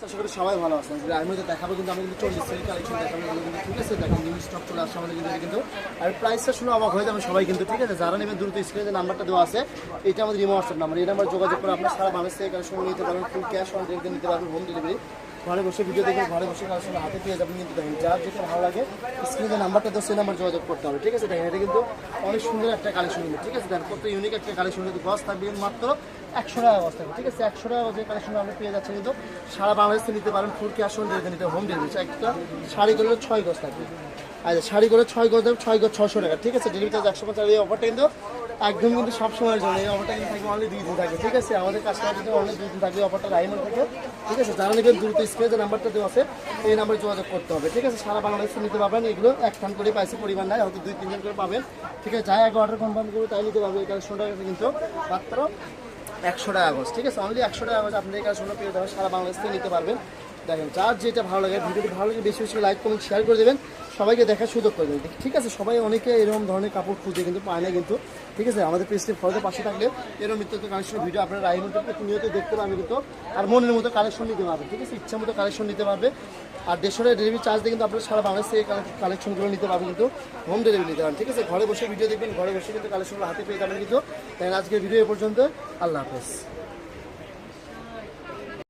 আশা করি সবাই ভালো আছেন। আমি তো দেখাবো কিন্তু আমি কিন্তু 40 সেল কালেকশন দেখাবো কিন্তু, ঠিক আছে? দেখেন নিউ স্টক চলে আসছে আমাদের কিন্তু আর প্রাইসটা শুনে অবাক হয়ে যাবেন সবাই কিন্তু, ঠিক আছে? যারা নেবেন দ্রুত স্ক্রিনে নাম্বারটা দেওয়া আছে, এটা আমাদের ইমো হোয়াটসঅ্যাপ নাম্বার, এই নাম্বার যোগাযোগ করে আপনার সারা বাংলাদেশ থেকে কালেকশন নিতে পারবেন, ফুল ক্যাশ অন ডেলিভারি নিতে পারবেন, হোম ডেলিভারি। ঘরে বসে ভিডিও দেখে ঘরে বসে কালেকশন হাতে পেয়ে যাবেন কিন্তু। দেখেন যার যেটা ভালো লাগে স্ক্রিনে নাম্বারটা দেওয়া, সেই নাম্বার যোগাযোগ করতে হবে, ঠিক আছে? দেখেন এটা কিন্তু অনেক সুন্দর একটা কালেকশন কিন্তু, ঠিক আছে? দেখেন কত ইউনিক একটা কালেকশন কিন্তু, গজ থাকবে মাত্র 100 টাকা গজ থাকবে, ঠিক আছে? 100 টাকা গজের কালেকশন আপনি পেয়ে যাচ্ছেন কিন্তু সারা বাংলাদেশে নিতে পারেন, ফুল ক্যাশ অন ডেলিভারি নিতে, হোম ডেলিভারি। একটা শাড়ি করলে 6 গজ থাকবে, আচ্ছা শাড়ি করে 6 গজ দেবে, 6 গজ 600 টাকা, ঠিক আছে? Delivery charge 150। এই অফারটা কিন্তু একদম কিন্তু সব সময়ের জন্য, এই অফারটা কিন্তু থাকবে অনলি 2 দিন থাকবে, ঠিক আছে? আমাদের কাস্টমার কিন্তু অনলি 2 দিন থাকবে অফারটা রাইমন থেকে, ঠিক আছে? যারা নেবেন দ্রুত স্ক্রিনে যে নাম্বারটা দেওয়া আছে এই নাম্বারে যোগাযোগ করতে হবে, ঠিক আছে? সারা বাংলাদেশে নিতে পারবেন, এগুলো এক টান করে পাইছে পরিমাণ নাই, হয়তো 2-3 জন করে পাবেন, ঠিক আছে? যাই আগে অর্ডার কনফার্ম করবে তাই নিতে পারবে। এই কালেকশনটা কিন্তু মাত্র 100 টাকা গজ, ঠিক আছে? অনলি 100 টাকা গজ আপনি এই কালেকশনটা পেয়ে যাবেন, সারা বাংলাদেশ থেকে নিতে পারবেন। দেখেন যার যেটা ভালো লাগে, ভিডিওটি ভালো লাগে বেশি বেশি লাইক কমেন্ট শেয়ার করে দেবেন, সবাইকে দেখার সুযোগ করে দেবেন, ঠিক আছে? সবাই অনেকে এরকম ধরনের কাপড় খুঁজে কিন্তু পায় না কিন্তু, ঠিক আছে? আমাদের পেজটি ফলোতে পাশে থাকলে এরকম নিত্য কালেকশন ভিডিও আপনারা রাইমন্ডের প্রতিনিয়ত দেখতে পাবেন কিন্তু, আর মনের মতো কালেকশন নিতে পারবে, ঠিক আছে? ইচ্ছা মতো কালেকশন নিতে পারবে। আর 150 ডেলিভারি চার্জ দিয়ে কিন্তু আপনারা সারা বাংলাদেশ থেকে কালেকশনগুলো নিতে পারবেন কিন্তু, হোম ডেলিভারি নিতে পারেন, ঠিক আছে? ঘরে বসে ভিডিও দেখবেন, ঘরে বসে কিন্তু কালেকশনগুলো হাতে পেয়ে যাবেন কিন্তু। তাই আজকের ভিডিও এ পর্যন্ত, আল্লাহ হাফেজ।